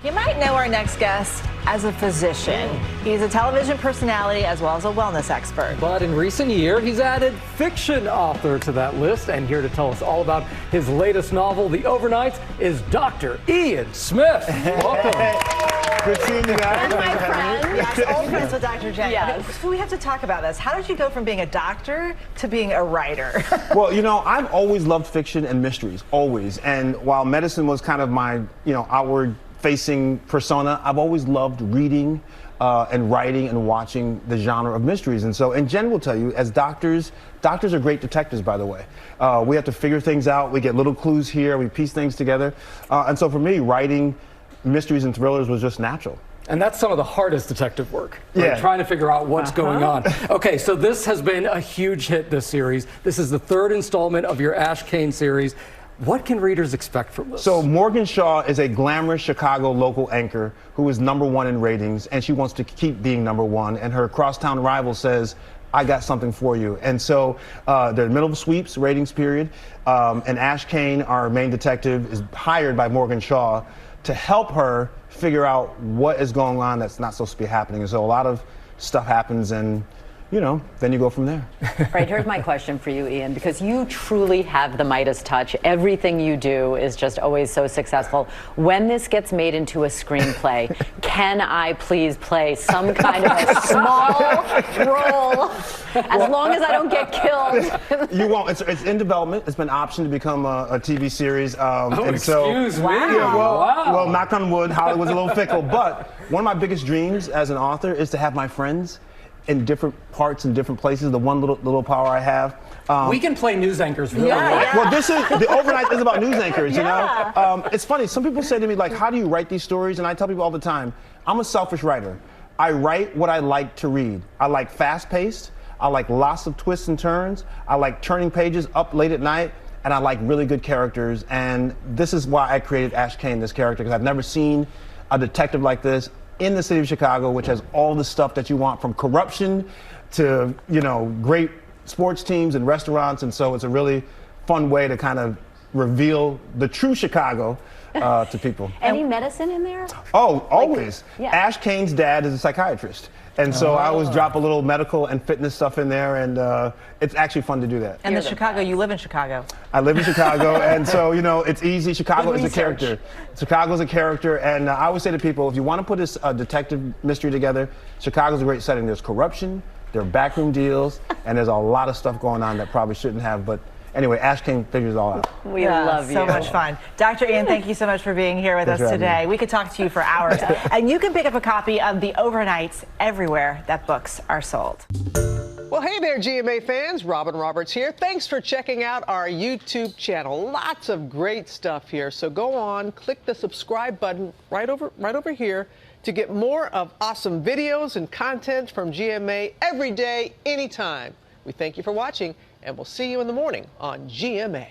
You might know our next guest as a physician. He's a television personality as well as a wellness expert. But in recent years, he's added fiction author to that list. And here to tell us all about his latest novel, The Overnights, is Dr. Ian Smith. Welcome. Good seeing you guys. And my friend. Yes, old friends with Dr. J. Yes. Okay, so we have to talk about this. How did you go from being a doctor to being a writer? Well, you know, I've always loved fiction and mysteries, always. And while medicine was kind of my, outward-facing persona, I've always loved reading and writing and watching the genre of mysteries. And so, and Jen will tell you, as doctors are great detectives, by the way. We have to figure things out. We get little clues here. We piece things together. And so for me, writing mysteries and thrillers was just natural. And that's some of the hardest detective work, right? Yeah. Trying to figure out what's going on. Okay, so this has been a huge hit, this series. This is the third installment of your Ash Kane series. What can readers expect from this? So Morgan Shaw is a glamorous Chicago local anchor who is #1 in ratings, and she wants to keep being #1, and her crosstown rival says, I got something for you. And so they're in the middle of sweeps, ratings period, and Ash Kane, our main detective, is hired by Morgan Shaw to help her figure out what is going on that's not supposed to be happening. And so a lot of stuff happens, and then you go from there. Right, here's my question for you, Ian, because you truly have the Midas touch. Everything you do is just always so successful. When this gets made into a screenplay, can I please play some kind of a small role, as long as I don't get killed? You won't. It's in development. It's been optioned to become a TV series. Excuse me. Yeah, Wow. well, knock on wood, Hollywood's a little fickle. But one of my biggest dreams as an author is to have my friends in different parts and different places. The one little power I have. We can play news anchors really well. Yeah. Well, The Overnight is about news anchors, you know? It's funny, some people say to me, like, how do you write these stories? And I tell people all the time, I'm a selfish writer. I write what I like to read. I like fast-paced. I like lots of twists and turns. I like turning pages up late at night. And I like really good characters. And this is why I created Ash Kane, this character, because I've never seen a detective like this in the city of Chicago, which has all the stuff that you want, from corruption to, great sports teams and restaurants. And so it's a really fun way to kind of reveal the true Chicago to people. Any medicine in there? Oh, always. Yeah. Ash Kane's dad is a psychiatrist. And so I always drop a little medical and fitness stuff in there, and it's actually fun to do that. And you live in Chicago. I live in Chicago, and so, it's easy. Chicago is a character. Chicago's a character, and I always say to people, if you want to put this detective mystery together, Chicago's a great setting. There's corruption, there are backroom deals, and there's a lot of stuff going on that probably shouldn't have, but anyway, Ash Kane figures it all out. We love you. So much fun. Dr. Ian, thank you so much for being here with us today. We could talk to you for hours. And you can pick up a copy of The Overnights everywhere that books are sold. Well, hey there, GMA fans. Robin Roberts here. Thanks for checking out our YouTube channel. Lots of great stuff here. So go on, click the subscribe button right over here to get more of awesome videos and content from GMA every day, anytime. We thank you for watching, and we'll see you in the morning on GMA.